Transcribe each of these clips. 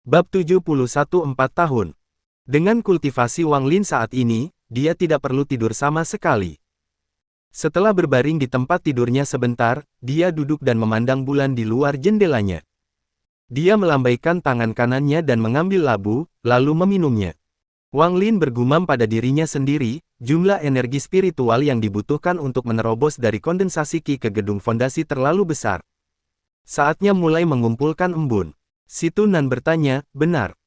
Bab 71 4 tahun. Dengan kultivasi Wang Lin saat ini, dia tidak perlu tidur sama sekali. Setelah berbaring di tempat tidurnya sebentar, dia duduk dan memandang bulan di luar jendelanya. Dia melambaikan tangan kanannya dan mengambil labu, lalu meminumnya. Wang Lin bergumam pada dirinya sendiri, jumlah energi spiritual yang dibutuhkan untuk menerobos dari kondensasi Qi ke gedung fondasi terlalu besar. Saatnya mulai mengumpulkan embun. Si Tunan bertanya, benar.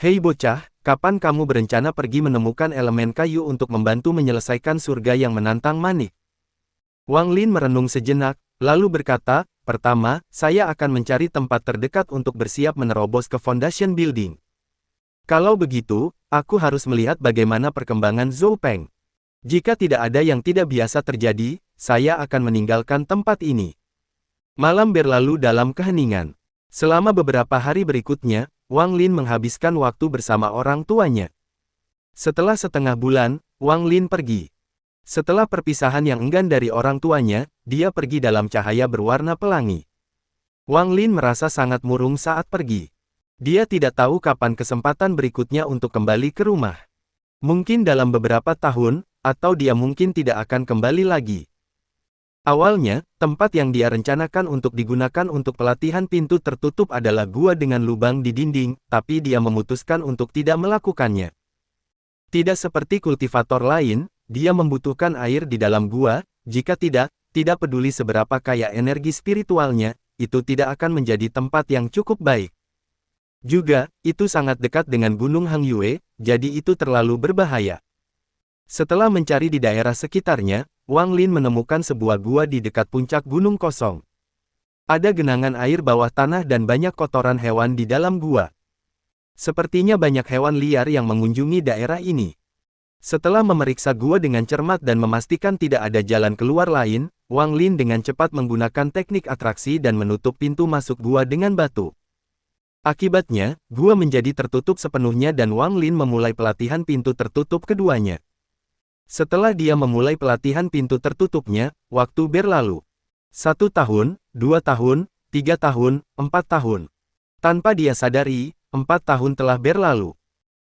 Hei bocah, kapan kamu berencana pergi menemukan elemen kayu untuk membantu menyelesaikan surga yang menantang manik? Wang Lin merenung sejenak, lalu berkata, pertama, saya akan mencari tempat terdekat untuk bersiap menerobos ke Foundation Building. Kalau begitu, aku harus melihat bagaimana perkembangan Zhou Peng. Jika tidak ada yang tidak biasa terjadi, saya akan meninggalkan tempat ini. Malam berlalu dalam keheningan. Selama beberapa hari berikutnya, Wang Lin menghabiskan waktu bersama orang tuanya. Setelah setengah bulan, Wang Lin pergi. Setelah perpisahan yang enggan dari orang tuanya, dia pergi dalam cahaya berwarna pelangi. Wang Lin merasa sangat murung saat pergi. Dia tidak tahu kapan kesempatan berikutnya untuk kembali ke rumah. Mungkin dalam beberapa tahun, atau dia mungkin tidak akan kembali lagi. Awalnya, tempat yang dia rencanakan untuk digunakan untuk pelatihan pintu tertutup adalah gua dengan lubang di dinding, tapi dia memutuskan untuk tidak melakukannya. Tidak seperti kultivator lain, dia membutuhkan air di dalam gua, jika tidak peduli seberapa kaya energi spiritualnya, itu tidak akan menjadi tempat yang cukup baik. Juga, itu sangat dekat dengan Gunung Hangyue, jadi itu terlalu berbahaya. Setelah mencari di daerah sekitarnya, Wang Lin menemukan sebuah gua di dekat puncak gunung kosong. Ada genangan air bawah tanah dan banyak kotoran hewan di dalam gua. Sepertinya banyak hewan liar yang mengunjungi daerah ini. Setelah memeriksa gua dengan cermat dan memastikan tidak ada jalan keluar lain, Wang Lin dengan cepat menggunakan teknik atraksi dan menutup pintu masuk gua dengan batu. Akibatnya, gua menjadi tertutup sepenuhnya dan Wang Lin memulai pelatihan pintu tertutup keduanya. Setelah dia memulai pelatihan pintu tertutupnya, waktu berlalu. 1 tahun, 2 tahun, 3 tahun, 4 tahun. Tanpa dia sadari, 4 tahun telah berlalu.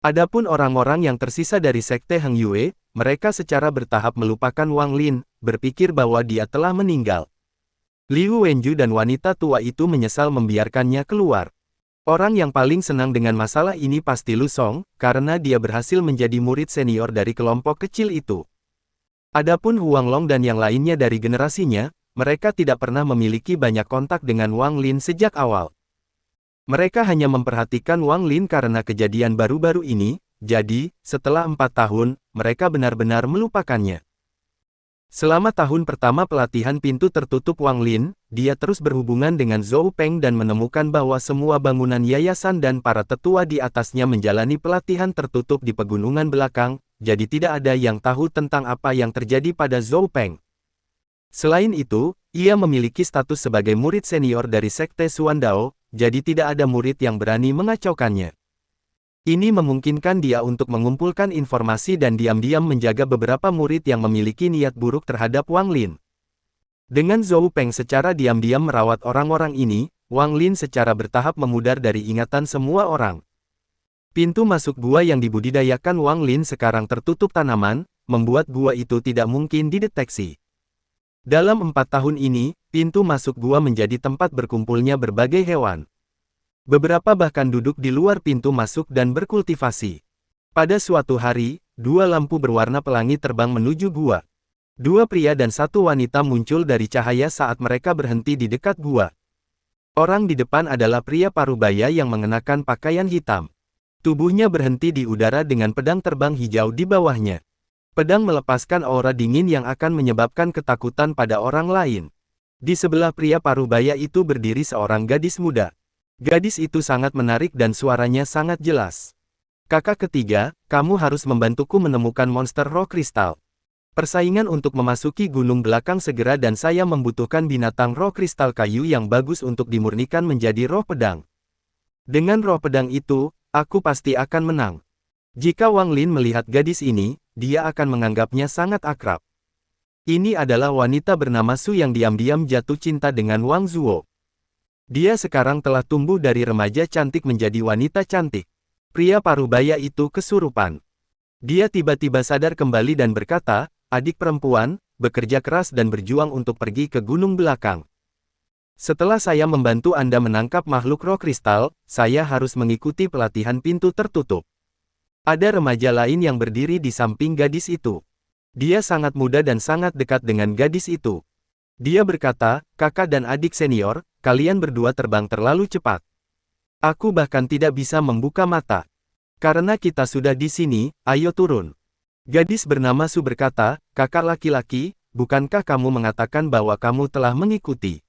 Adapun orang-orang yang tersisa dari Sekte Hangyue, mereka secara bertahap melupakan Wang Lin, berpikir bahwa dia telah meninggal. Liu Wenju dan wanita tua itu menyesal membiarkannya keluar. Orang yang paling senang dengan masalah ini pasti Lu Song, karena dia berhasil menjadi murid senior dari kelompok kecil itu. Adapun Huang Long dan yang lainnya dari generasinya, mereka tidak pernah memiliki banyak kontak dengan Wang Lin sejak awal. Mereka hanya memperhatikan Wang Lin karena kejadian baru-baru ini, jadi, setelah 4 tahun, mereka benar-benar melupakannya. Selama tahun pertama pelatihan pintu tertutup Wang Lin, dia terus berhubungan dengan Zhou Peng dan menemukan bahwa semua bangunan yayasan dan para tetua di atasnya menjalani pelatihan tertutup di pegunungan belakang, jadi tidak ada yang tahu tentang apa yang terjadi pada Zhou Peng. Selain itu, ia memiliki status sebagai murid senior dari Sekte Xuandao, jadi tidak ada murid yang berani mengacaukannya. Ini memungkinkan dia untuk mengumpulkan informasi dan diam-diam menjaga beberapa murid yang memiliki niat buruk terhadap Wang Lin. Dengan Zhou Peng secara diam-diam merawat orang-orang ini, Wang Lin secara bertahap memudar dari ingatan semua orang. Pintu masuk gua yang dibudidayakan Wang Lin sekarang tertutup tanaman, membuat gua itu tidak mungkin dideteksi. Dalam 4 tahun ini, pintu masuk gua menjadi tempat berkumpulnya berbagai hewan. Beberapa bahkan duduk di luar pintu masuk dan berkultivasi. Pada suatu hari, 2 lampu berwarna pelangi terbang menuju gua. 2 pria dan 1 wanita muncul dari cahaya saat mereka berhenti di dekat gua. Orang di depan adalah pria parubaya yang mengenakan pakaian hitam. Tubuhnya berhenti di udara dengan pedang terbang hijau di bawahnya. Pedang melepaskan aura dingin yang akan menyebabkan ketakutan pada orang lain. Di sebelah pria parubaya itu berdiri seorang gadis muda. Gadis itu sangat menarik dan suaranya sangat jelas. Kakak ketiga, kamu harus membantuku menemukan monster roh kristal. Persaingan untuk memasuki gunung belakang segera dan saya membutuhkan binatang roh kristal kayu yang bagus untuk dimurnikan menjadi roh pedang. Dengan roh pedang itu, aku pasti akan menang. Jika Wang Lin melihat gadis ini, dia akan menganggapnya sangat akrab. Ini adalah wanita bernama Su yang diam-diam jatuh cinta dengan Wang Zuo. Dia sekarang telah tumbuh dari remaja cantik menjadi wanita cantik. Pria parubaya itu kesurupan. Dia tiba-tiba sadar kembali dan berkata, "Adik perempuan, bekerja keras dan berjuang untuk pergi ke gunung belakang. Setelah saya membantu Anda menangkap makhluk roh kristal, saya harus mengikuti pelatihan pintu tertutup." Ada remaja lain yang berdiri di samping gadis itu. Dia sangat muda dan sangat dekat dengan gadis itu. Dia berkata, "Kakak dan adik senior, kalian berdua terbang terlalu cepat. Aku bahkan tidak bisa membuka mata. Karena kita sudah di sini, ayo turun." Gadis bernama Su berkata, "Kakak laki-laki, bukankah kamu mengatakan bahwa kamu telah mengikuti?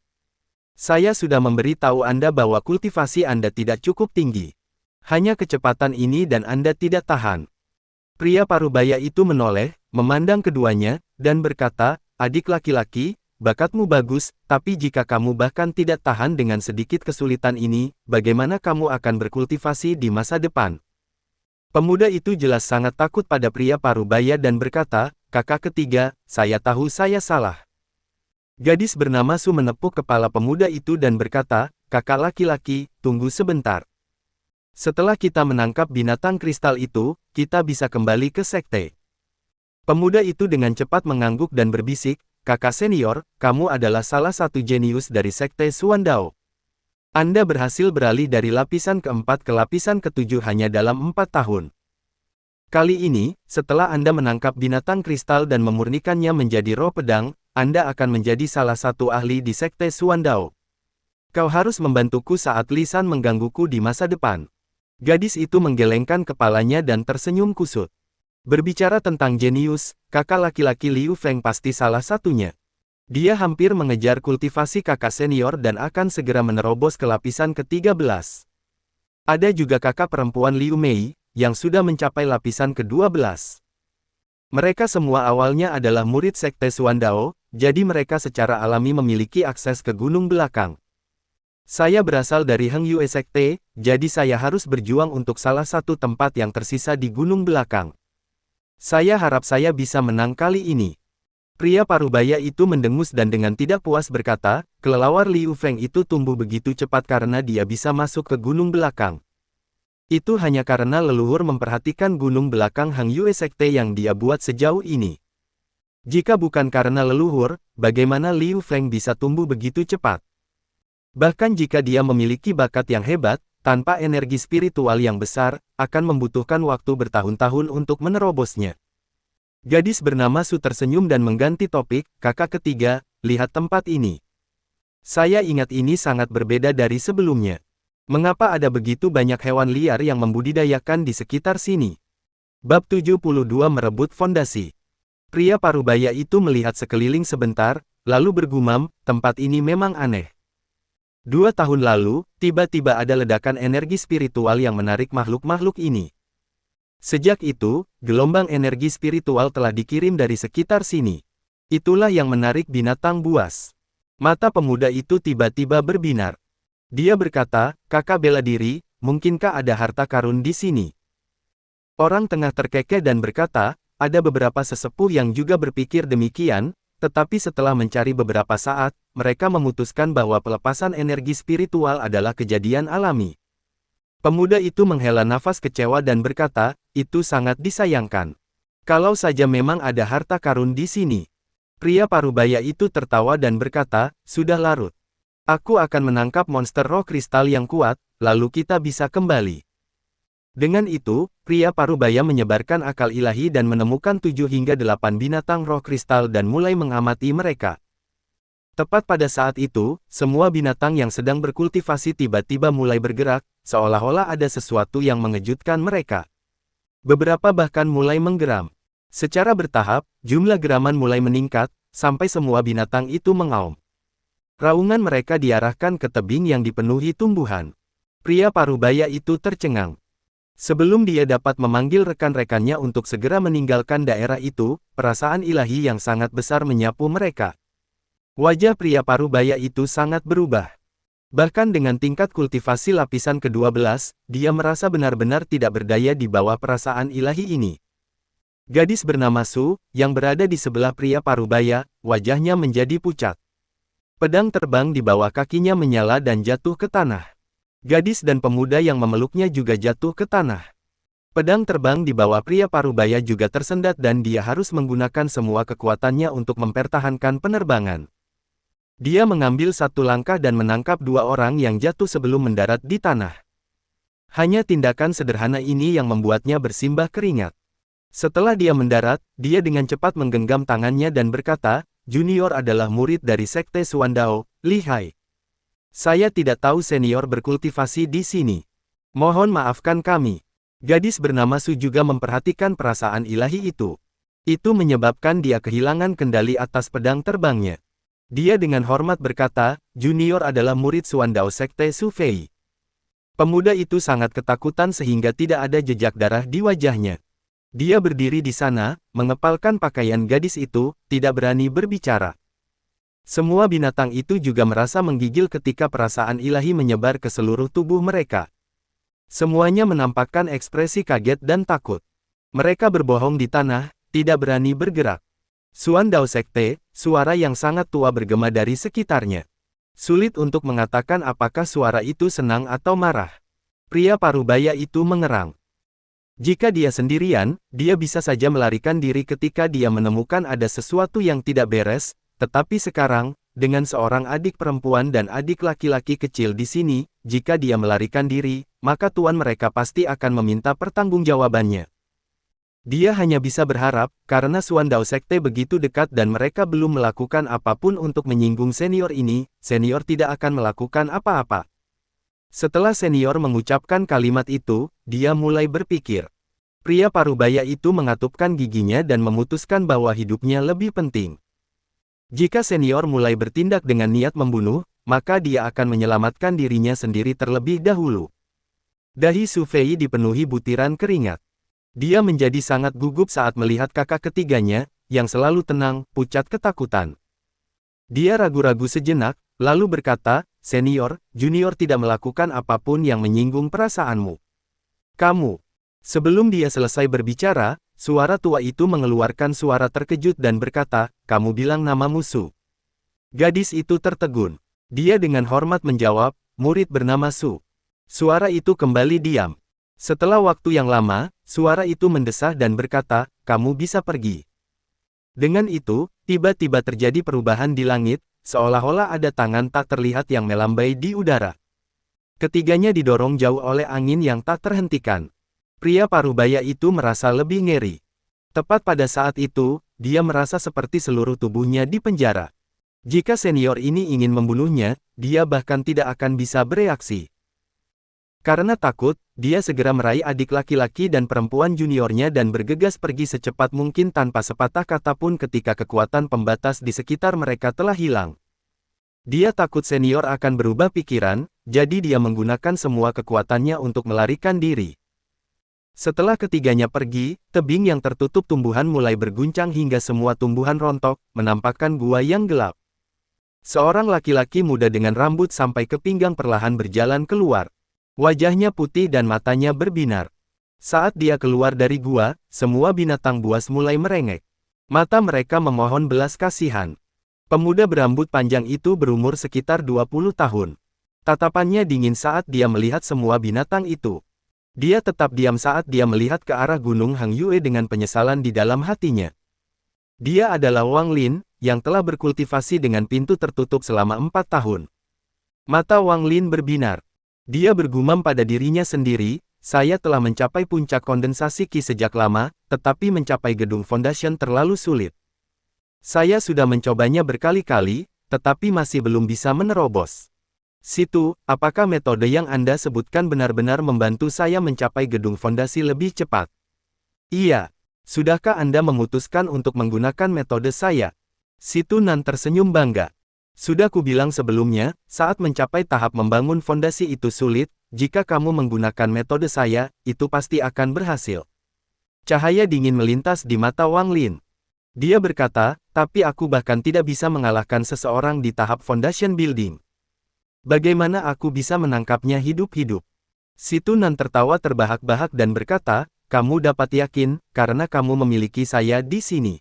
Saya sudah memberi tahu Anda bahwa kultivasi Anda tidak cukup tinggi. Hanya kecepatan ini dan Anda tidak tahan." Pria parubaya itu menoleh, memandang keduanya, dan berkata, "Adik laki-laki, bakatmu bagus, tapi jika kamu bahkan tidak tahan dengan sedikit kesulitan ini, bagaimana kamu akan berkultivasi di masa depan?" Pemuda itu jelas sangat takut pada pria parubaya dan berkata, "Kakak ketiga, saya tahu saya salah." Gadis bernama Su menepuk kepala pemuda itu dan berkata, "Kakak laki-laki, tunggu sebentar. Setelah kita menangkap binatang kristal itu, kita bisa kembali ke sekte." Pemuda itu dengan cepat mengangguk dan berbisik, "Kakak senior, kamu adalah salah satu jenius dari sekte Suandao. Anda berhasil beralih dari lapisan keempat ke lapisan ketujuh hanya dalam 4 tahun. Kali ini, setelah Anda menangkap binatang kristal dan memurnikannya menjadi roh pedang, Anda akan menjadi salah satu ahli di sekte Suandao. Kau harus membantuku saat lisan menggangguku di masa depan." Gadis itu menggelengkan kepalanya dan tersenyum kusut. Berbicara tentang jenius, kakak laki-laki Liu Feng pasti salah satunya. Dia hampir mengejar kultivasi kakak senior dan akan segera menerobos ke lapisan ke-13. Ada juga kakak perempuan Liu Mei, yang sudah mencapai lapisan ke-12. Mereka semua awalnya adalah murid sekte Suandao, jadi mereka secara alami memiliki akses ke gunung belakang. Saya berasal dari Heng Yue Sekte, jadi saya harus berjuang untuk salah satu tempat yang tersisa di gunung belakang. Saya harap saya bisa menang kali ini." Pria parubaya itu mendengus dan dengan tidak puas berkata, "Kelelawar Liu Feng itu tumbuh begitu cepat karena dia bisa masuk ke gunung belakang. Itu hanya karena leluhur memperhatikan gunung belakang Heng Yue Sekte yang dia buat sejauh ini. Jika bukan karena leluhur, bagaimana Liu Feng bisa tumbuh begitu cepat? Bahkan jika dia memiliki bakat yang hebat, tanpa energi spiritual yang besar, akan membutuhkan waktu bertahun-tahun untuk menerobosnya." Gadis bernama Su tersenyum dan mengganti topik, "Kakak ketiga, lihat tempat ini. Saya ingat ini sangat berbeda dari sebelumnya. Mengapa ada begitu banyak hewan liar yang membudidayakan di sekitar sini?" Bab 72 Merebut Fondasi. Pria parubaya itu melihat sekeliling sebentar, lalu bergumam, "Tempat ini memang aneh. 2 tahun lalu, tiba-tiba ada ledakan energi spiritual yang menarik makhluk-makhluk ini. Sejak itu, gelombang energi spiritual telah dikirim dari sekitar sini. Itulah yang menarik binatang buas." Mata pemuda itu tiba-tiba berbinar. Dia berkata, "Kakak bela diri, mungkinkah ada harta karun di sini?" Orang tengah terkekeh dan berkata, "Ada beberapa sesepuh yang juga berpikir demikian, tetapi setelah mencari beberapa saat, mereka memutuskan bahwa pelepasan energi spiritual adalah kejadian alami." Pemuda itu menghela nafas kecewa dan berkata, "Itu sangat disayangkan. Kalau saja memang ada harta karun di sini." Pria parubaya itu tertawa dan berkata, "Sudah larut. Aku akan menangkap monster roh kristal yang kuat, lalu kita bisa kembali." Dengan itu, pria parubaya menyebarkan akal ilahi dan menemukan 7 hingga 8 binatang roh kristal dan mulai mengamati mereka. Tepat pada saat itu, semua binatang yang sedang berkultivasi tiba-tiba mulai bergerak, seolah-olah ada sesuatu yang mengejutkan mereka. Beberapa bahkan mulai menggeram. Secara bertahap, jumlah geraman mulai meningkat, sampai semua binatang itu mengaum. Raungan mereka diarahkan ke tebing yang dipenuhi tumbuhan. Pria parubaya itu tercengang. Sebelum dia dapat memanggil rekan-rekannya untuk segera meninggalkan daerah itu, perasaan ilahi yang sangat besar menyapu mereka. Wajah pria parubaya itu sangat berubah. Bahkan dengan tingkat kultivasi lapisan ke-12, dia merasa benar-benar tidak berdaya di bawah perasaan ilahi ini. Gadis bernama Su, yang berada di sebelah pria parubaya, wajahnya menjadi pucat. Pedang terbang di bawah kakinya menyala dan jatuh ke tanah. Gadis dan pemuda yang memeluknya juga jatuh ke tanah. Pedang terbang di bawah pria parubaya juga tersendat dan dia harus menggunakan semua kekuatannya untuk mempertahankan penerbangan. Dia mengambil satu langkah dan menangkap dua orang yang jatuh sebelum mendarat di tanah. Hanya tindakan sederhana ini yang membuatnya bersimbah keringat. Setelah dia mendarat, dia dengan cepat menggenggam tangannya dan berkata, "Junior adalah murid dari Sekte Suandao, lihai. Saya tidak tahu senior berkultivasi di sini. Mohon maafkan kami." Gadis bernama Su juga memperhatikan perasaan ilahi itu. Itu menyebabkan dia kehilangan kendali atas pedang terbangnya. Dia dengan hormat berkata, "Junior adalah murid Suandao Sekte Su Fei." Pemuda itu sangat ketakutan sehingga tidak ada jejak darah di wajahnya. Dia berdiri di sana, mengepalkan pakaian gadis itu, tidak berani berbicara. Semua binatang itu juga merasa menggigil ketika perasaan ilahi menyebar ke seluruh tubuh mereka. Semuanya menampakkan ekspresi kaget dan takut. Mereka berbohong di tanah, tidak berani bergerak. Suandao Sekte, suara yang sangat tua bergema dari sekitarnya. Sulit untuk mengatakan apakah suara itu senang atau marah. Pria parubaya itu mengerang. Jika dia sendirian, dia bisa saja melarikan diri ketika dia menemukan ada sesuatu yang tidak beres, tetapi sekarang, dengan seorang adik perempuan dan adik laki-laki kecil di sini, jika dia melarikan diri, maka tuan mereka pasti akan meminta pertanggungjawabannya. Dia hanya bisa berharap, karena Suandao Sekte begitu dekat dan mereka belum melakukan apapun untuk menyinggung senior ini, senior tidak akan melakukan apa-apa. Setelah senior mengucapkan kalimat itu, dia mulai berpikir. Pria parubaya itu mengatupkan giginya dan memutuskan bahwa hidupnya lebih penting. Jika senior mulai bertindak dengan niat membunuh, maka dia akan menyelamatkan dirinya sendiri terlebih dahulu. Dahi Su Fei dipenuhi butiran keringat. Dia menjadi sangat gugup saat melihat kakak ketiganya, yang selalu tenang, pucat ketakutan. Dia ragu-ragu sejenak, lalu berkata, "Senior, junior tidak melakukan apapun yang menyinggung perasaanmu. Kamu." Sebelum dia selesai berbicara, suara tua itu mengeluarkan suara terkejut dan berkata, "Kamu bilang namamu Su." Gadis itu tertegun. Dia dengan hormat menjawab, "Murid bernama Su." Suara itu kembali diam. Setelah waktu yang lama, suara itu mendesah dan berkata, "Kamu bisa pergi." Dengan itu, tiba-tiba terjadi perubahan di langit, seolah-olah ada tangan tak terlihat yang melambai di udara. Ketiganya didorong jauh oleh angin yang tak terhentikan. Pria parubaya itu merasa lebih ngeri. Tepat pada saat itu, dia merasa seperti seluruh tubuhnya di penjara. Jika senior ini ingin membunuhnya, dia bahkan tidak akan bisa bereaksi. Karena takut, dia segera meraih adik laki-laki dan perempuan juniornya dan bergegas pergi secepat mungkin tanpa sepatah kata pun ketika kekuatan pembatas di sekitar mereka telah hilang. Dia takut senior akan berubah pikiran, jadi dia menggunakan semua kekuatannya untuk melarikan diri. Setelah ketiganya pergi, tebing yang tertutup tumbuhan mulai berguncang hingga semua tumbuhan rontok, menampakkan gua yang gelap. Seorang laki-laki muda dengan rambut sampai ke pinggang perlahan berjalan keluar. Wajahnya putih dan matanya berbinar. Saat dia keluar dari gua, semua binatang buas mulai merengek. Mata mereka memohon belas kasihan. Pemuda berambut panjang itu berumur sekitar 20 tahun. Tatapannya dingin saat dia melihat semua binatang itu. Dia tetap diam saat dia melihat ke arah Gunung Hang Yue dengan penyesalan di dalam hatinya. Dia adalah Wang Lin, yang telah berkultivasi dengan pintu tertutup selama 4 tahun. Mata Wang Lin berbinar. Dia bergumam pada dirinya sendiri, "Saya telah mencapai puncak kondensasi Qi sejak lama, tetapi mencapai gedung Foundation terlalu sulit. Saya sudah mencobanya berkali-kali, tetapi masih belum bisa menerobos. Situ, apakah metode yang Anda sebutkan benar-benar membantu saya mencapai gedung fondasi lebih cepat?" "Iya. Sudahkah Anda memutuskan untuk menggunakan metode saya?" Situ Nan tersenyum bangga. "Sudah kubilang sebelumnya, saat mencapai tahap membangun fondasi itu sulit, jika kamu menggunakan metode saya, itu pasti akan berhasil." Cahaya dingin melintas di mata Wang Lin. Dia berkata, "Tapi aku bahkan tidak bisa mengalahkan seseorang di tahap foundation building. Bagaimana aku bisa menangkapnya hidup-hidup?" Situ Nan tertawa terbahak-bahak dan berkata, "Kamu dapat yakin, karena kamu memiliki saya di sini.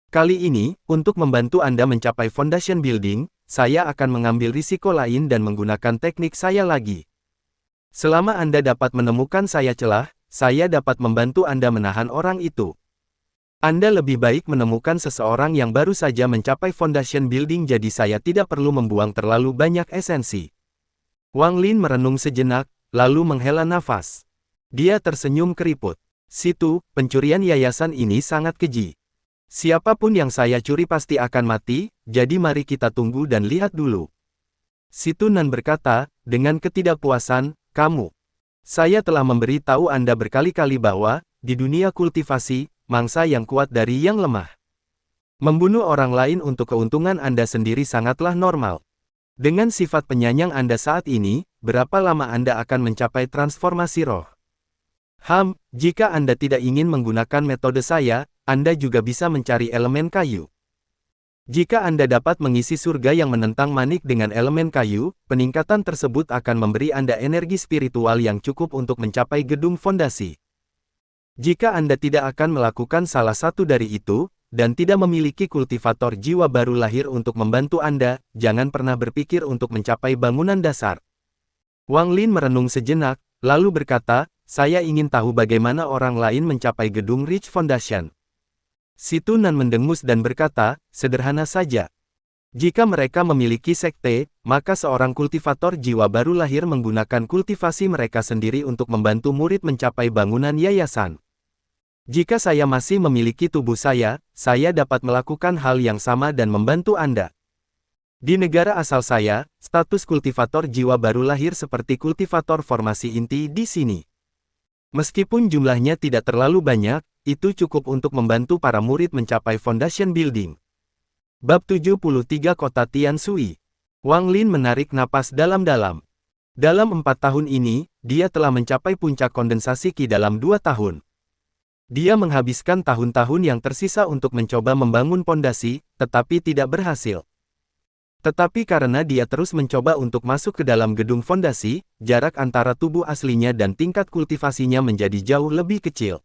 Kali ini, untuk membantu Anda mencapai foundation building, saya akan mengambil risiko lain dan menggunakan teknik saya lagi. Selama Anda dapat menemukan saya celah, saya dapat membantu Anda menahan orang itu. Anda lebih baik menemukan seseorang yang baru saja mencapai foundation building jadi saya tidak perlu membuang terlalu banyak esensi. Wang Lin merenung sejenak, lalu menghela nafas. Dia tersenyum keriput. Situ, pencurian yayasan ini sangat keji. Siapapun yang saya curi pasti akan mati, jadi mari kita tunggu dan lihat dulu. Situ Nan berkata, dengan ketidakpuasan, kamu. Saya telah memberi tahu Anda berkali-kali bahwa, di dunia kultivasi, mangsa yang kuat dari yang lemah. Membunuh orang lain untuk keuntungan Anda sendiri sangatlah normal. Dengan sifat penyayang Anda saat ini, berapa lama Anda akan mencapai transformasi roh? Jika Anda tidak ingin menggunakan metode saya, Anda juga bisa mencari elemen kayu. Jika Anda dapat mengisi surga yang menentang manik dengan elemen kayu, peningkatan tersebut akan memberi Anda energi spiritual yang cukup untuk mencapai gedung fondasi. Jika Anda tidak akan melakukan salah satu dari itu, dan tidak memiliki kultivator jiwa baru lahir untuk membantu Anda, jangan pernah berpikir untuk mencapai bangunan dasar. Wang Lin merenung sejenak, lalu berkata, saya ingin tahu bagaimana orang lain mencapai gedung Rich Foundation. Situ Nan mendengus dan berkata, sederhana saja. Jika mereka memiliki sekte, maka seorang kultivator jiwa baru lahir menggunakan kultivasi mereka sendiri untuk membantu murid mencapai bangunan yayasan. Jika saya masih memiliki tubuh saya dapat melakukan hal yang sama dan membantu Anda. Di negara asal saya, status kultivator jiwa baru lahir seperti kultivator formasi inti di sini. Meskipun jumlahnya tidak terlalu banyak, itu cukup untuk membantu para murid mencapai foundation building. Bab 73 Kota Tian Sui. Wang Lin menarik napas dalam-dalam. Dalam 4 tahun ini, dia telah mencapai puncak kondensasi Qi dalam 2 tahun. Dia menghabiskan tahun-tahun yang tersisa untuk mencoba membangun pondasi, tetapi tidak berhasil. Tetapi karena dia terus mencoba untuk masuk ke dalam gedung fondasi, jarak antara tubuh aslinya dan tingkat kultivasinya menjadi jauh lebih kecil.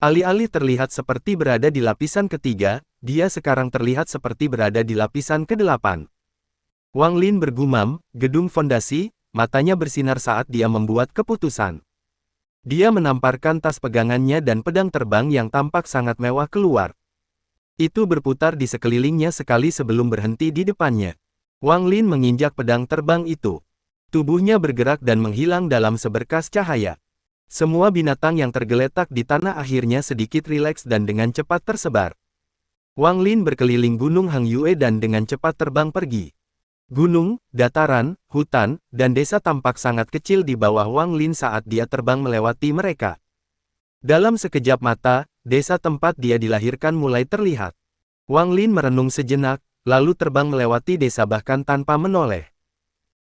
Alih-alih terlihat seperti berada di lapisan ketiga, dia sekarang terlihat seperti berada di lapisan ke-8. Wang Lin bergumam, gedung fondasi, matanya bersinar saat dia membuat keputusan. Dia menamparkan tas pegangannya dan pedang terbang yang tampak sangat mewah keluar. Itu berputar di sekelilingnya sekali sebelum berhenti di depannya. Wang Lin menginjak pedang terbang itu. Tubuhnya bergerak dan menghilang dalam seberkas cahaya. Semua binatang yang tergeletak di tanah akhirnya sedikit rileks dan dengan cepat tersebar. Wang Lin berkeliling Gunung Hang Yue dan dengan cepat terbang pergi. Gunung, dataran, hutan, dan desa tampak sangat kecil di bawah Wang Lin saat dia terbang melewati mereka. Dalam sekejap mata, desa tempat dia dilahirkan mulai terlihat. Wang Lin merenung sejenak, lalu terbang melewati desa bahkan tanpa menoleh.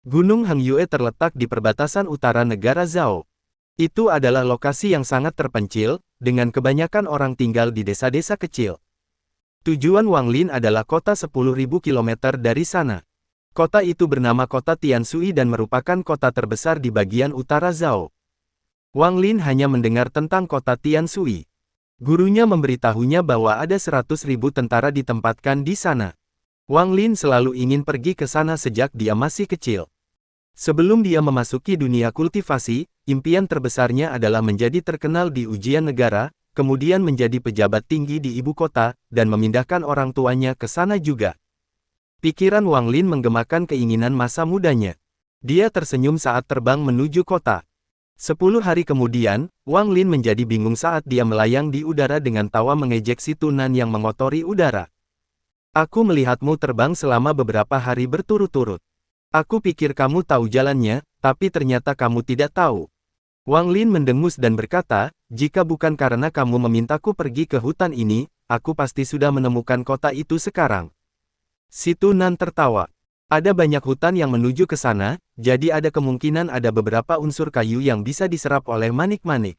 Gunung Hang Yue terletak di perbatasan utara negara Zhao. Itu adalah lokasi yang sangat terpencil, dengan kebanyakan orang tinggal di desa-desa kecil. Tujuan Wang Lin adalah kota 10.000 km dari sana. Kota itu bernama Kota Tian Sui dan merupakan kota terbesar di bagian utara Zhao. Wang Lin hanya mendengar tentang Kota Tian Sui. Gurunya memberitahunya bahwa ada 100.000 tentara ditempatkan di sana. Wang Lin selalu ingin pergi ke sana sejak dia masih kecil. Sebelum dia memasuki dunia kultivasi, impian terbesarnya adalah menjadi terkenal di ujian negara, kemudian menjadi pejabat tinggi di ibu kota, dan memindahkan orang tuanya ke sana juga. Pikiran Wang Lin menggemakan keinginan masa mudanya. Dia tersenyum saat terbang menuju kota. 10 hari kemudian, Wang Lin menjadi bingung saat dia melayang di udara dengan tawa mengejek si Tunan yang mengotori udara. Aku melihatmu terbang selama beberapa hari berturut-turut. Aku pikir kamu tahu jalannya, tapi ternyata kamu tidak tahu. Wang Lin mendengus dan berkata, jika bukan karena kamu memintaku pergi ke hutan ini, aku pasti sudah menemukan kota itu sekarang. Si Tunan tertawa. Ada banyak hutan yang menuju ke sana, jadi ada kemungkinan ada beberapa unsur kayu yang bisa diserap oleh manik-manik.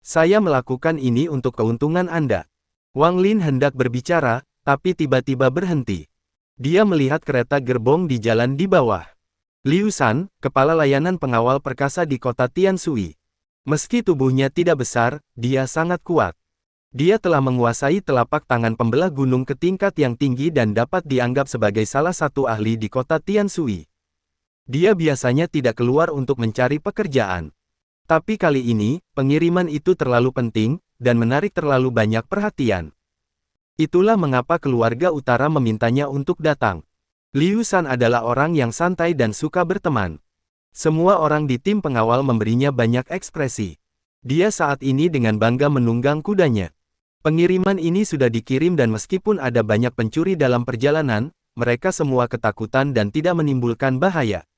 Saya melakukan ini untuk keuntungan Anda. Wang Lin hendak berbicara, tapi tiba-tiba berhenti. Dia melihat kereta gerbong di jalan di bawah. Liu San, kepala layanan pengawal perkasa di kota Tian Sui. Meski tubuhnya tidak besar, dia sangat kuat. Dia telah menguasai telapak tangan pembelah gunung ke tingkat yang tinggi dan dapat dianggap sebagai salah satu ahli di kota Tianshui. Dia biasanya tidak keluar untuk mencari pekerjaan. Tapi kali ini, pengiriman itu terlalu penting, dan menarik terlalu banyak perhatian. Itulah mengapa keluarga utara memintanya untuk datang. Liu Shan adalah orang yang santai dan suka berteman. Semua orang di tim pengawal memberinya banyak ekspresi. Dia saat ini dengan bangga menunggang kudanya. Pengiriman ini sudah dikirim dan meskipun ada banyak pencuri dalam perjalanan, mereka semua ketakutan dan tidak menimbulkan bahaya.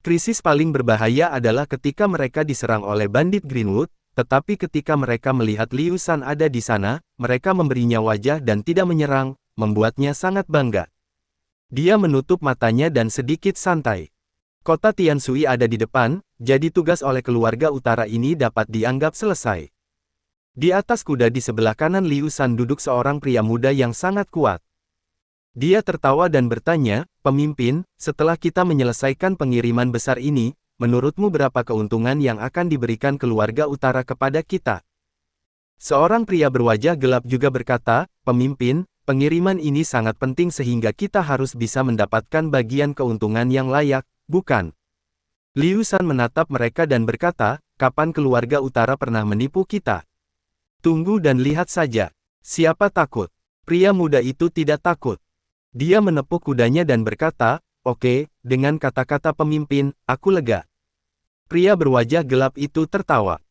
Krisis paling berbahaya adalah ketika mereka diserang oleh bandit Greenwood, tetapi ketika mereka melihat Liu Shan ada di sana, mereka memberinya wajah dan tidak menyerang, membuatnya sangat bangga. Dia menutup matanya dan sedikit santai. Kota Tianshui ada di depan, jadi tugas oleh keluarga utara ini dapat dianggap selesai. Di atas kuda di sebelah kanan Liu Shan duduk seorang pria muda yang sangat kuat. Dia tertawa dan bertanya, "Pemimpin, setelah kita menyelesaikan pengiriman besar ini, menurutmu berapa keuntungan yang akan diberikan keluarga utara kepada kita?" Seorang pria berwajah gelap juga berkata, "Pemimpin, pengiriman ini sangat penting sehingga kita harus bisa mendapatkan bagian keuntungan yang layak, bukan?" Liu Shan menatap mereka dan berkata, "Kapan keluarga utara pernah menipu kita? Tunggu dan lihat saja. Siapa takut?" Pria muda itu tidak takut. Dia menepuk kudanya dan berkata, "Oke, dengan kata-kata pemimpin, aku lega." Pria berwajah gelap itu tertawa.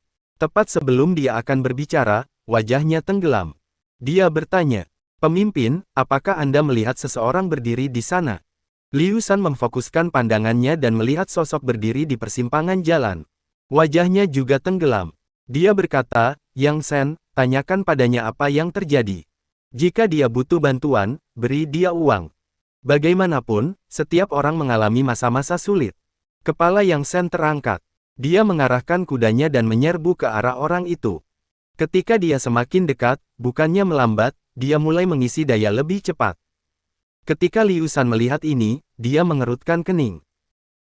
Tepat sebelum dia akan berbicara, wajahnya tenggelam. Dia bertanya, "Pemimpin, apakah Anda melihat seseorang berdiri di sana?" Liu Shan memfokuskan pandangannya dan melihat sosok berdiri di persimpangan jalan. Wajahnya juga tenggelam. Dia berkata, "Yang Shen, tanyakan padanya apa yang terjadi. Jika dia butuh bantuan, beri dia uang." Bagaimanapun, setiap orang mengalami masa-masa sulit. Kepala Yang Shen terangkat. Dia mengarahkan kudanya dan menyerbu ke arah orang itu. Ketika dia semakin dekat, bukannya melambat, dia mulai mengisi daya lebih cepat. Ketika Liu Shan melihat ini, dia mengerutkan kening.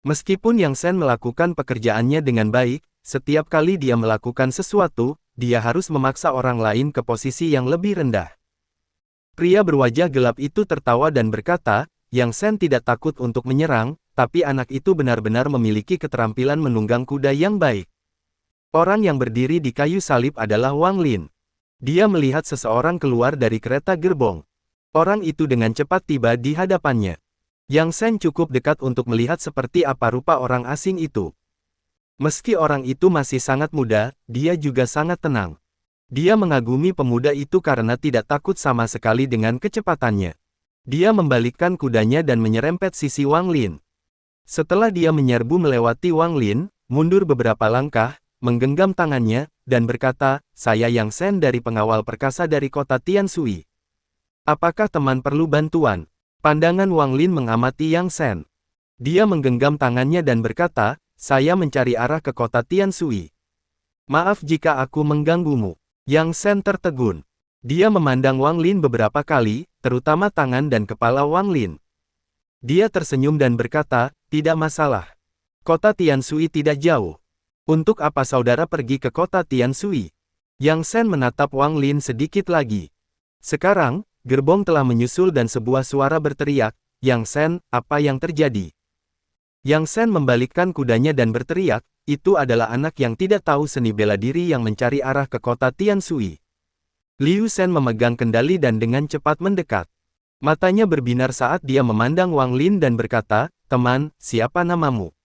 Meskipun Yang Shen melakukan pekerjaannya dengan baik, setiap kali dia melakukan sesuatu, dia harus memaksa orang lain ke posisi yang lebih rendah. Pria berwajah gelap itu tertawa dan berkata, "Yang Shen tidak takut untuk menyerang, tapi anak itu benar-benar memiliki keterampilan menunggang kuda yang baik." Orang yang berdiri di kayu salib adalah Wang Lin. Dia melihat seseorang keluar dari kereta gerbong. Orang itu dengan cepat tiba di hadapannya. Yang Shen cukup dekat untuk melihat seperti apa rupa orang asing itu. Meski orang itu masih sangat muda, dia juga sangat tenang. Dia mengagumi pemuda itu karena tidak takut sama sekali dengan kecepatannya. Dia membalikkan kudanya dan menyerempet sisi Wang Lin. Setelah dia menyerbu melewati Wang Lin, mundur beberapa langkah, menggenggam tangannya, dan berkata, "Saya Yang Shen dari pengawal perkasa dari kota Tianshui. Apakah teman perlu bantuan?" Pandangan Wang Lin mengamati Yang Shen. Dia menggenggam tangannya dan berkata, "Saya mencari arah ke kota Tianshui. Maaf jika aku mengganggumu." Yang Shen tertegun. Dia memandang Wang Lin beberapa kali, terutama tangan dan kepala Wang Lin. Dia tersenyum dan berkata, "Tidak masalah. Kota Tianshui tidak jauh. Untuk apa saudara pergi ke kota Tianshui?" Yang Shen menatap Wang Lin sedikit lagi. Sekarang, gerbong telah menyusul dan sebuah suara berteriak, "Yang Shen, apa yang terjadi?" Yang Shen membalikkan kudanya dan berteriak, "Itu adalah anak yang tidak tahu seni bela diri yang mencari arah ke kota Tianshui." Liu Shen memegang kendali dan dengan cepat mendekat. Matanya berbinar saat dia memandang Wang Lin dan berkata, "Teman, siapa namamu?"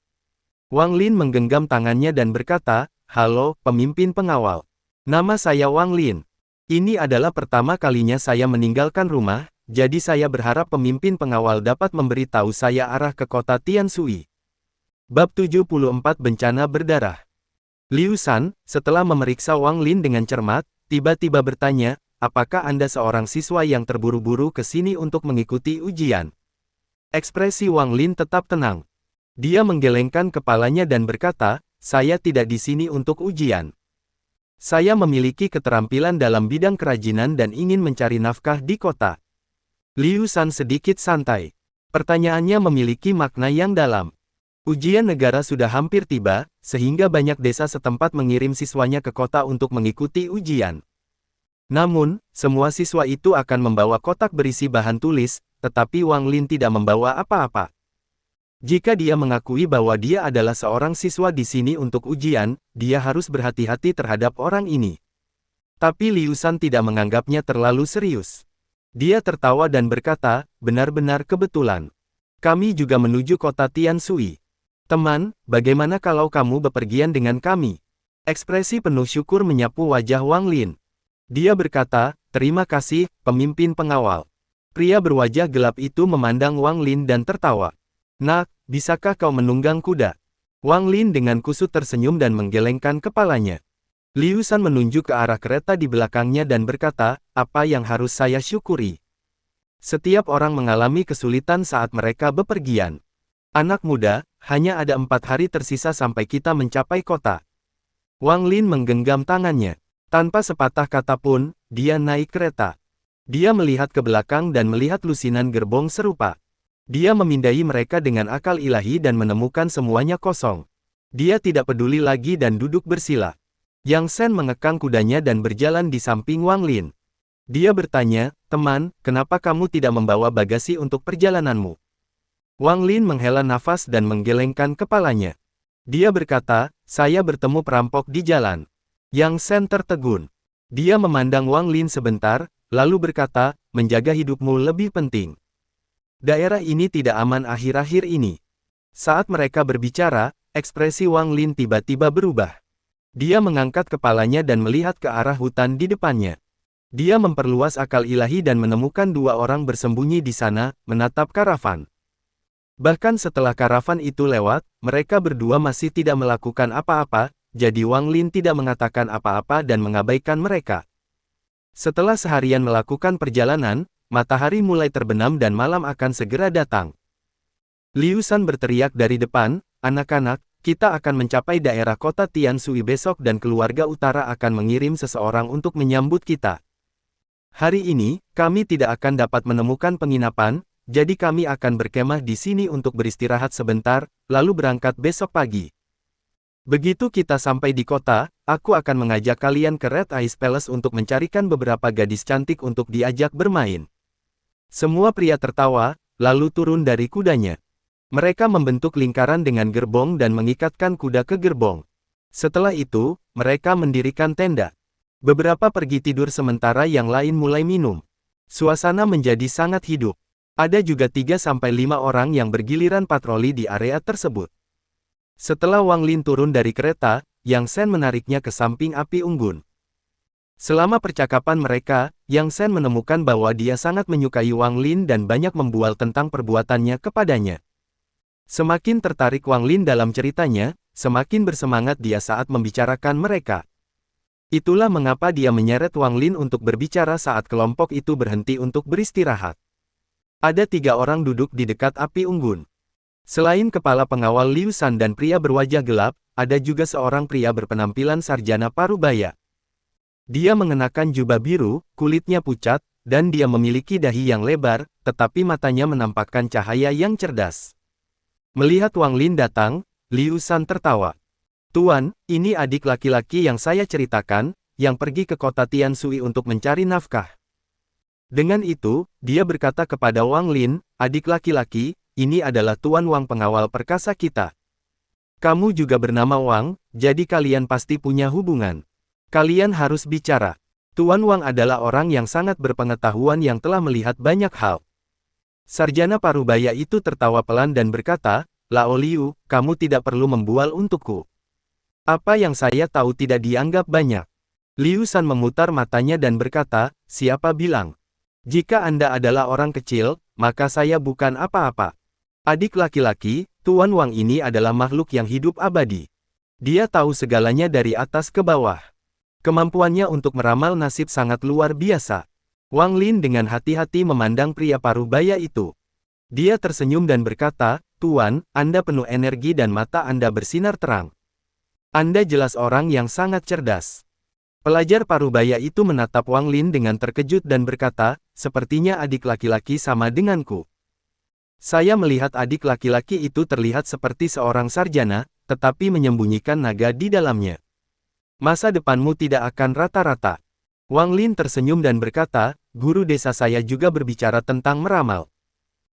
Wang Lin menggenggam tangannya dan berkata, "Halo, pemimpin pengawal. Nama saya Wang Lin. Ini adalah pertama kalinya saya meninggalkan rumah, jadi saya berharap pemimpin pengawal dapat memberitahu saya arah ke kota Tianshui." Bab 74 Bencana Berdarah. Liu Shan, setelah memeriksa Wang Lin dengan cermat, tiba-tiba bertanya, "Apakah Anda seorang siswa yang terburu-buru ke sini untuk mengikuti ujian?" Ekspresi Wang Lin tetap tenang. Dia menggelengkan kepalanya dan berkata, "Saya tidak di sini untuk ujian. Saya memiliki keterampilan dalam bidang kerajinan dan ingin mencari nafkah di kota." Liu Shan sedikit santai. Pertanyaannya memiliki makna yang dalam. Ujian negara sudah hampir tiba, sehingga banyak desa setempat mengirim siswanya ke kota untuk mengikuti ujian. Namun, semua siswa itu akan membawa kotak berisi bahan tulis, tetapi Wang Lin tidak membawa apa-apa. Jika dia mengakui bahwa dia adalah seorang siswa di sini untuk ujian, dia harus berhati-hati terhadap orang ini. Tapi Liu Shan tidak menganggapnya terlalu serius. Dia tertawa dan berkata, benar-benar kebetulan. Kami juga menuju kota Tianshui. Teman, bagaimana kalau kamu bepergian dengan kami? Ekspresi penuh syukur menyapu wajah Wang Lin. Dia berkata, terima kasih, pemimpin pengawal. Pria berwajah gelap itu memandang Wang Lin dan tertawa. Nak, bisakah kau menunggang kuda? Wang Lin dengan kusut tersenyum dan menggelengkan kepalanya. Liu Shan menunjuk ke arah kereta di belakangnya dan berkata, apa yang harus saya syukuri? Setiap orang mengalami kesulitan saat mereka bepergian. Anak muda, hanya ada 4 hari tersisa sampai kita mencapai kota. Wang Lin menggenggam tangannya. Tanpa sepatah kata pun, dia naik kereta. Dia melihat ke belakang dan melihat lusinan gerbong serupa. Dia memindai mereka dengan akal ilahi dan menemukan semuanya kosong. Dia tidak peduli lagi dan duduk bersila. Yang Shen mengekang kudanya dan berjalan di samping Wang Lin. Dia bertanya, teman, kenapa kamu tidak membawa bagasi untuk perjalananmu? Wang Lin menghela nafas dan menggelengkan kepalanya. Dia berkata, saya bertemu perampok di jalan. Yang Shen tertegun. Dia memandang Wang Lin sebentar, lalu berkata, menjaga hidupmu lebih penting. Daerah ini tidak aman akhir-akhir ini. Saat mereka berbicara, ekspresi Wang Lin tiba-tiba berubah. Dia mengangkat kepalanya dan melihat ke arah hutan di depannya. Dia memperluas akal ilahi dan menemukan 2 orang bersembunyi di sana, menatap karavan. Bahkan setelah karavan itu lewat, mereka berdua masih tidak melakukan apa-apa, jadi Wang Lin tidak mengatakan apa-apa dan mengabaikan mereka. Setelah seharian melakukan perjalanan, matahari mulai terbenam dan malam akan segera datang. Liu Shan berteriak dari depan, anak-anak, kita akan mencapai daerah kota Tianshui besok dan keluarga utara akan mengirim seseorang untuk menyambut kita. Hari ini, kami tidak akan dapat menemukan penginapan, jadi kami akan berkemah di sini untuk beristirahat sebentar, lalu berangkat besok pagi. Begitu kita sampai di kota, aku akan mengajak kalian ke Red Ice Palace untuk mencarikan beberapa gadis cantik untuk diajak bermain. Semua pria tertawa, lalu turun dari kudanya. Mereka membentuk lingkaran dengan gerbong dan mengikatkan kuda ke gerbong. Setelah itu, mereka mendirikan tenda. Beberapa pergi tidur sementara yang lain mulai minum. Suasana menjadi sangat hidup. Ada juga 3-5 orang yang bergiliran patroli di area tersebut. Setelah Wang Lin turun dari kereta, Yang Shen menariknya ke samping api unggun. Selama percakapan mereka, Yang Shen menemukan bahwa dia sangat menyukai Wang Lin dan banyak membual tentang perbuatannya kepadanya. Semakin tertarik Wang Lin dalam ceritanya, semakin bersemangat dia saat membicarakan mereka. Itulah mengapa dia menyeret Wang Lin untuk berbicara saat kelompok itu berhenti untuk beristirahat. Ada 3 orang duduk di dekat api unggun. Selain kepala pengawal Liu Shan dan pria berwajah gelap, ada juga seorang pria berpenampilan sarjana parubaya. Dia mengenakan jubah biru, kulitnya pucat, dan dia memiliki dahi yang lebar, tetapi matanya menampakkan cahaya yang cerdas. Melihat Wang Lin datang, Liu Shan tertawa. Tuan, ini adik laki-laki yang saya ceritakan, yang pergi ke kota Tianshui untuk mencari nafkah. Dengan itu, dia berkata kepada Wang Lin, adik laki-laki, ini adalah Tuan Wang pengawal perkasa kita. Kamu juga bernama Wang, jadi kalian pasti punya hubungan. Kalian harus bicara. Tuan Wang adalah orang yang sangat berpengetahuan yang telah melihat banyak hal. Sarjana parubaya itu tertawa pelan dan berkata, Lao Liu, kamu tidak perlu membual untukku. Apa yang saya tahu tidak dianggap banyak. Liu Shan memutar matanya dan berkata, siapa bilang? Jika Anda adalah orang kecil, maka saya bukan apa-apa. Adik laki-laki, Tuan Wang ini adalah makhluk yang hidup abadi. Dia tahu segalanya dari atas ke bawah. Kemampuannya untuk meramal nasib sangat luar biasa. Wang Lin dengan hati-hati memandang pria parubaya itu. Dia tersenyum dan berkata, Tuan, Anda penuh energi dan mata Anda bersinar terang. Anda jelas orang yang sangat cerdas. Pelajar parubaya itu menatap Wang Lin dengan terkejut dan berkata, sepertinya adik laki-laki sama denganku. Saya melihat adik laki-laki itu terlihat seperti seorang sarjana, tetapi menyembunyikan naga di dalamnya. Masa depanmu tidak akan rata-rata. Wang Lin tersenyum dan berkata, guru desa saya juga berbicara tentang meramal.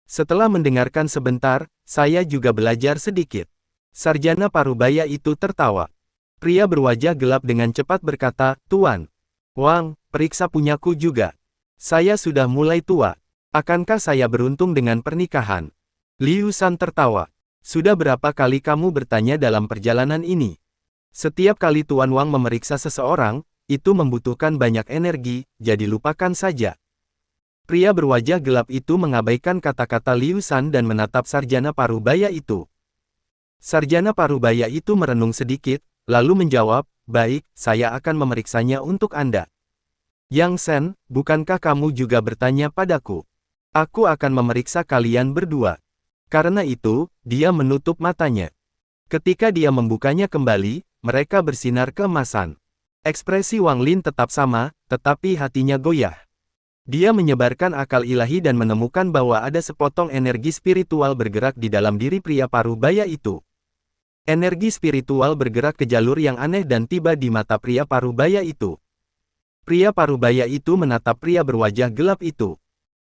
Setelah mendengarkan sebentar, saya juga belajar sedikit. Sarjana parubaya itu tertawa. Pria berwajah gelap dengan cepat berkata, Tuan Wang, periksa punyaku juga. Saya sudah mulai tua. Akankah saya beruntung dengan pernikahan? Liu Shan tertawa. Sudah berapa kali kamu bertanya dalam perjalanan ini? Setiap kali Tuan Wang memeriksa seseorang, itu membutuhkan banyak energi, jadi lupakan saja. Pria berwajah gelap itu mengabaikan kata-kata Liu Shan dan menatap sarjana parubaya itu. Sarjana parubaya itu merenung sedikit, lalu menjawab, baik, saya akan memeriksanya untuk Anda. Yang Shen, bukankah kamu juga bertanya padaku? Aku akan memeriksa kalian berdua. Karena itu, dia menutup matanya. Ketika dia membukanya kembali, mereka bersinar keemasan. Ekspresi Wang Lin tetap sama, tetapi hatinya goyah. Dia menyebarkan akal ilahi dan menemukan bahwa ada sepotong energi spiritual bergerak di dalam diri pria parubaya itu. Energi spiritual bergerak ke jalur yang aneh dan tiba di mata pria parubaya itu. Pria parubaya itu menatap pria berwajah gelap itu.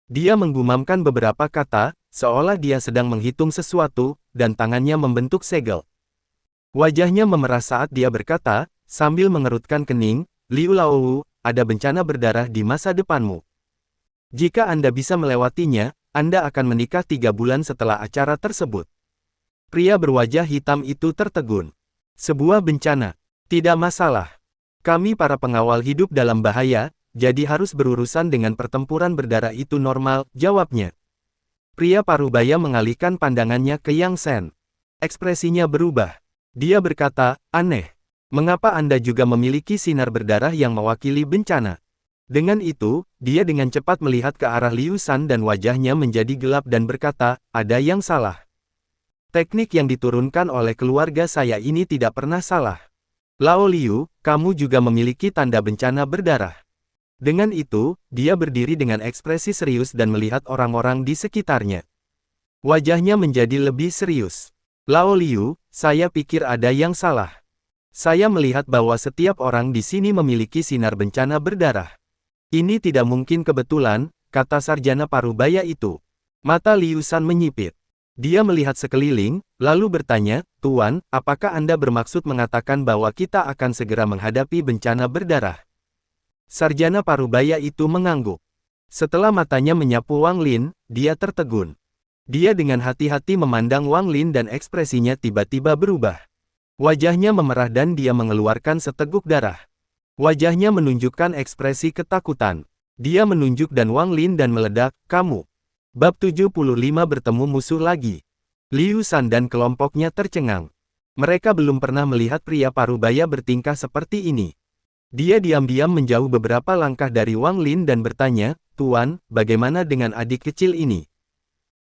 Dia menggumamkan beberapa kata, seolah dia sedang menghitung sesuatu, dan tangannya membentuk segel. Wajahnya memerah saat dia berkata, sambil mengerutkan kening, Liu Laowu, ada bencana berdarah di masa depanmu. Jika Anda bisa melewatinya, Anda akan menikah 3 bulan setelah acara tersebut. Pria berwajah hitam itu tertegun. Sebuah bencana. Tidak masalah. Kami para pengawal hidup dalam bahaya, jadi harus berurusan dengan pertempuran berdarah itu normal, jawabnya. Pria parubaya mengalihkan pandangannya ke Yang Shen. Ekspresinya berubah. Dia berkata, aneh. Mengapa Anda juga memiliki sinar berdarah yang mewakili bencana? Dengan itu, dia dengan cepat melihat ke arah Liu Shan dan wajahnya menjadi gelap dan berkata, ada yang salah. Teknik yang diturunkan oleh keluarga saya ini tidak pernah salah. Lao Liu, kamu juga memiliki tanda bencana berdarah. Dengan itu, dia berdiri dengan ekspresi serius dan melihat orang-orang di sekitarnya. Wajahnya menjadi lebih serius. Lao Liu, saya pikir ada yang salah. Saya melihat bahwa setiap orang di sini memiliki sinar bencana berdarah. Ini tidak mungkin kebetulan, kata sarjana parubaya itu. Mata Liu Shan menyipit. Dia melihat sekeliling, lalu bertanya, Tuan, apakah Anda bermaksud mengatakan bahwa kita akan segera menghadapi bencana berdarah? Sarjana parubaya itu mengangguk. Setelah matanya menyapu Wang Lin, dia tertegun. Dia dengan hati-hati memandang Wang Lin dan ekspresinya tiba-tiba berubah. Wajahnya memerah dan dia mengeluarkan seteguk darah. Wajahnya menunjukkan ekspresi ketakutan. Dia menunjuk dan Wang Lin dan meledak, kamu. Bab 75 bertemu musuh lagi. Liu Shan dan kelompoknya tercengang. Mereka belum pernah melihat pria parubaya bertingkah seperti ini. Dia diam-diam menjauh beberapa langkah dari Wang Lin dan bertanya, Tuan, bagaimana dengan adik kecil ini?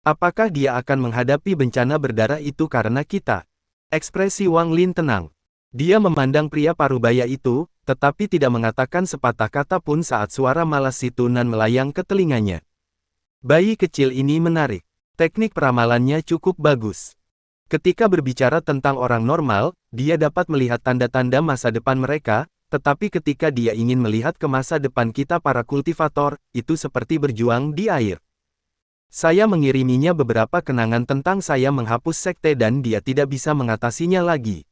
Apakah dia akan menghadapi bencana berdarah itu karena kita? Ekspresi Wang Lin tenang. Dia memandang pria parubaya itu, tetapi tidak mengatakan sepatah kata pun saat suara malas si Tunan melayang ke telinganya. Bayi kecil ini menarik. Teknik peramalannya cukup bagus. Ketika berbicara tentang orang normal, dia dapat melihat tanda-tanda masa depan mereka, tetapi ketika dia ingin melihat ke masa depan kita para kultivator, itu seperti berjuang di air. Saya mengiriminya beberapa kenangan tentang saya menghapus sekte dan dia tidak bisa mengatasinya lagi.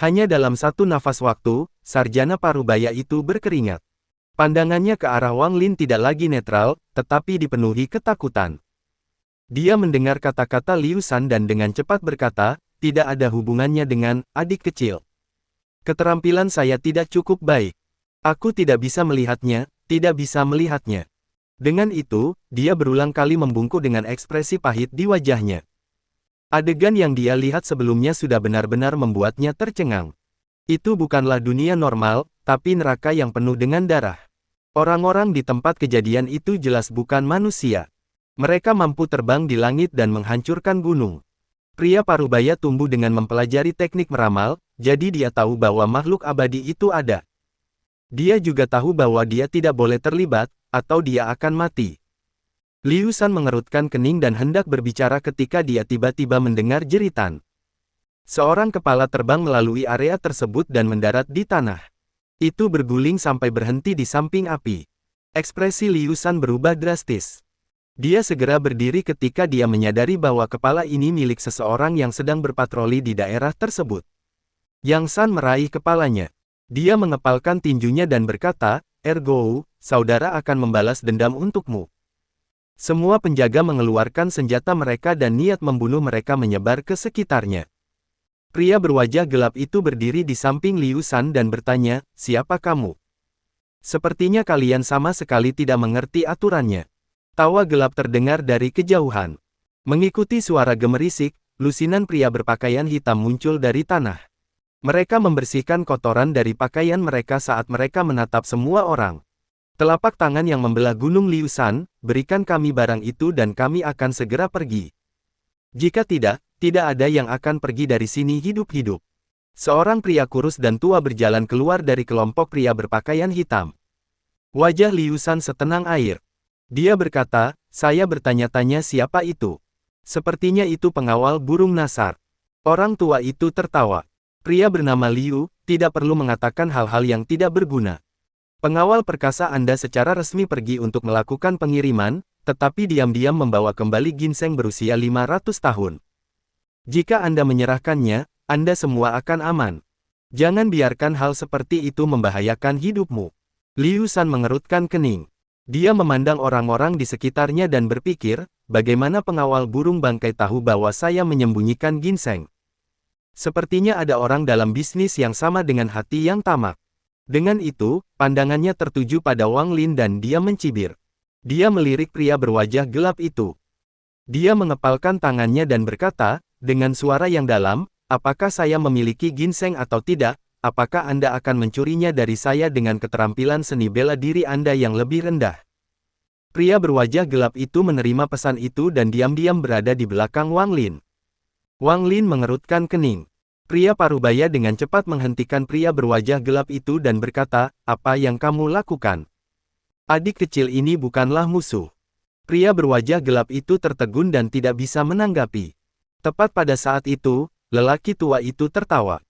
Hanya dalam satu nafas waktu, sarjana parubaya itu berkeringat. Pandangannya ke arah Wang Lin tidak lagi netral, tetapi dipenuhi ketakutan. Dia mendengar kata-kata Liu Shan dan dengan cepat berkata, tidak ada hubungannya dengan adik kecil. Keterampilan saya tidak cukup baik. Aku tidak bisa melihatnya, tidak bisa melihatnya. Dengan itu, dia berulang kali membungkuk dengan ekspresi pahit di wajahnya. Adegan yang dia lihat sebelumnya sudah benar-benar membuatnya tercengang. Itu bukanlah dunia normal, tapi neraka yang penuh dengan darah. Orang-orang di tempat kejadian itu jelas bukan manusia. Mereka mampu terbang di langit dan menghancurkan gunung. Pria parubaya tumbuh dengan mempelajari teknik meramal, jadi dia tahu bahwa makhluk abadi itu ada. Dia juga tahu bahwa dia tidak boleh terlibat, atau dia akan mati. Liu Shan mengerutkan kening dan hendak berbicara ketika dia tiba-tiba mendengar jeritan. Seorang kepala terbang melalui area tersebut dan mendarat di tanah. Itu berguling sampai berhenti di samping api. Ekspresi Liu Shan berubah drastis. Dia segera berdiri ketika dia menyadari bahwa kepala ini milik seseorang yang sedang berpatroli di daerah tersebut. Yang Shan meraih kepalanya. Dia mengepalkan tinjunya dan berkata, "Ergo, saudara akan membalas dendam untukmu." Semua penjaga mengeluarkan senjata mereka dan niat membunuh mereka menyebar ke sekitarnya. Pria berwajah gelap itu berdiri di samping Liu Shan dan bertanya, "Siapa kamu? Sepertinya kalian sama sekali tidak mengerti aturannya." Tawa gelap terdengar dari kejauhan. Mengikuti suara gemerisik, lusinan pria berpakaian hitam muncul dari tanah. Mereka membersihkan kotoran dari pakaian mereka saat mereka menatap semua orang. Telapak tangan yang membelah gunung Liu Shan, "Berikan kami barang itu dan kami akan segera pergi. Jika tidak ada yang akan pergi dari sini hidup-hidup." Seorang pria kurus dan tua berjalan keluar dari kelompok pria berpakaian hitam. Wajah Liu Shan setenang air. Dia berkata, "Saya bertanya-tanya siapa itu. Sepertinya itu pengawal burung nasar." Orang tua itu tertawa. "Pria bernama Liu, tidak perlu mengatakan hal-hal yang tidak berguna. Pengawal perkasa Anda secara resmi pergi untuk melakukan pengiriman, tetapi diam-diam membawa kembali ginseng berusia 500 tahun. Jika Anda menyerahkannya, Anda semua akan aman. Jangan biarkan hal seperti itu membahayakan hidupmu." Liu Shan mengerutkan kening. Dia memandang orang-orang di sekitarnya dan berpikir, bagaimana pengawal burung bangkai tahu bahwa saya menyembunyikan ginseng. Sepertinya ada orang dalam bisnis yang sama dengan hati yang tamak. Dengan itu, pandangannya tertuju pada Wang Lin dan dia mencibir. Dia melirik pria berwajah gelap itu. Dia mengepalkan tangannya dan berkata, dengan suara yang dalam, "Apakah saya memiliki ginseng atau tidak? Apakah Anda akan mencurinya dari saya dengan keterampilan seni bela diri Anda yang lebih rendah?" Pria berwajah gelap itu menerima pesan itu dan diam-diam berada di belakang Wang Lin. Wang Lin mengerutkan kening. Pria parubaya dengan cepat menghentikan pria berwajah gelap itu dan berkata, "Apa yang kamu lakukan? Adik kecil ini bukanlah musuh." Pria berwajah gelap itu tertegun dan tidak bisa menanggapi. Tepat pada saat itu, lelaki tua itu tertawa.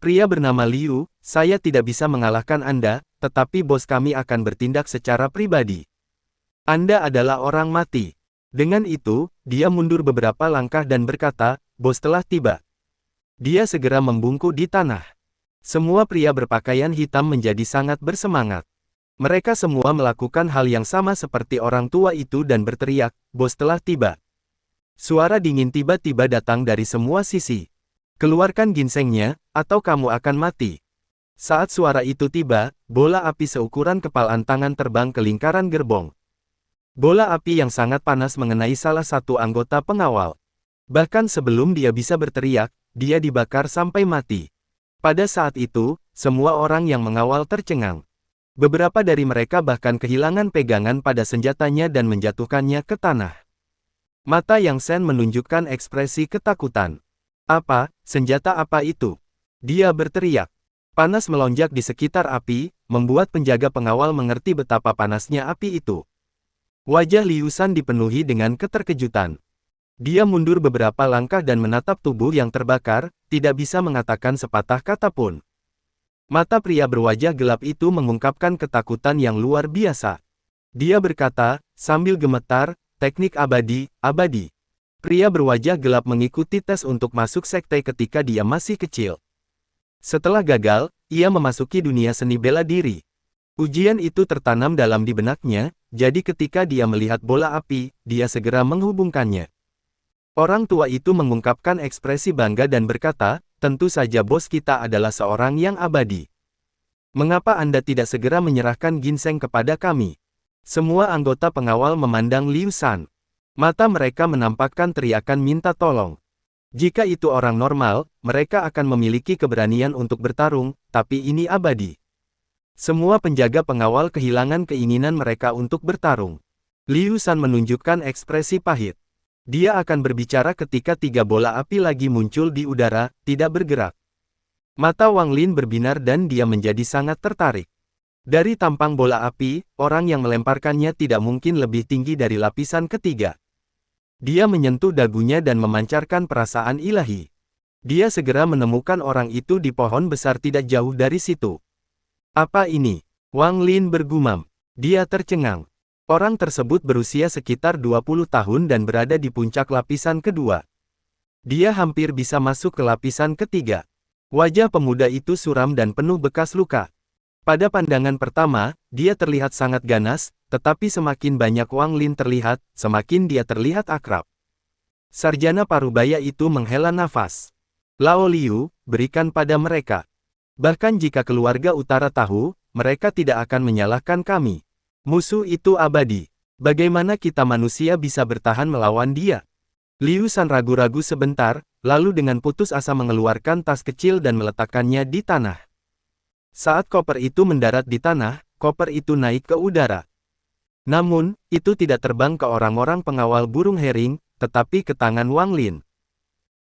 "Pria bernama Liu, saya tidak bisa mengalahkan Anda, tetapi bos kami akan bertindak secara pribadi. Anda adalah orang mati." Dengan itu, dia mundur beberapa langkah dan berkata, "Bos telah tiba." Dia segera membungkuk di tanah. Semua pria berpakaian hitam menjadi sangat bersemangat. Mereka semua melakukan hal yang sama seperti orang tua itu dan berteriak, "Bos telah tiba." Suara dingin tiba-tiba datang dari semua sisi. "Keluarkan ginsengnya, atau kamu akan mati." Saat suara itu tiba, bola api seukuran kepalan tangan terbang ke lingkaran gerbong. Bola api yang sangat panas mengenai salah satu anggota pengawal. Bahkan sebelum dia bisa berteriak, dia dibakar sampai mati. Pada saat itu, semua orang yang mengawal tercengang. Beberapa dari mereka bahkan kehilangan pegangan pada senjatanya dan menjatuhkannya ke tanah. Mata Yang Shen menunjukkan ekspresi ketakutan. "Apa, senjata apa itu?" Dia berteriak. Panas melonjak di sekitar api, membuat penjaga pengawal mengerti betapa panasnya api itu. Wajah Liu Shan dipenuhi dengan keterkejutan. Dia mundur beberapa langkah dan menatap tubuh yang terbakar, tidak bisa mengatakan sepatah kata pun. Mata pria berwajah gelap itu mengungkapkan ketakutan yang luar biasa. Dia berkata, sambil gemetar, "Teknik abadi, abadi." Pria berwajah gelap mengikuti tes untuk masuk sekte ketika dia masih kecil. Setelah gagal, ia memasuki dunia seni bela diri. Ujian itu tertanam dalam di benaknya, jadi ketika dia melihat bola api, dia segera menghubungkannya. Orang tua itu mengungkapkan ekspresi bangga dan berkata, "Tentu saja bos kita adalah seorang yang abadi. Mengapa Anda tidak segera menyerahkan ginseng kepada kami?" Semua anggota pengawal memandang Liu Shan. Mata mereka menampakkan teriakan minta tolong. Jika itu orang normal, mereka akan memiliki keberanian untuk bertarung, tapi ini abadi. Semua penjaga pengawal kehilangan keinginan mereka untuk bertarung. Liu Shan menunjukkan ekspresi pahit. Dia akan berbicara ketika 3 bola api lagi muncul di udara, tidak bergerak. Mata Wang Lin berbinar dan dia menjadi sangat tertarik. Dari tampang bola api, orang yang melemparkannya tidak mungkin lebih tinggi dari lapisan ketiga. Dia menyentuh dagunya dan memancarkan perasaan ilahi. Dia segera menemukan orang itu di pohon besar tidak jauh dari situ. Apa ini? Wang Lin bergumam. Dia tercengang. Orang tersebut berusia sekitar 20 tahun dan berada di puncak lapisan kedua. Dia hampir bisa masuk ke lapisan ketiga. Wajah pemuda itu suram dan penuh bekas luka. Pada pandangan pertama, dia terlihat sangat ganas, tetapi semakin banyak Wang Lin terlihat, semakin dia terlihat akrab. Sarjana parubaya itu menghela nafas. Lao Liu, berikan pada mereka. Bahkan jika keluarga utara tahu, mereka tidak akan menyalahkan kami. Musuh itu abadi. Bagaimana kita manusia bisa bertahan melawan dia? Liu San ragu-ragu sebentar, lalu dengan putus asa mengeluarkan tas kecil dan meletakkannya di tanah. Saat koper itu mendarat di tanah, koper itu naik ke udara. Namun, itu tidak terbang ke orang-orang pengawal burung herring, tetapi ke tangan Wang Lin.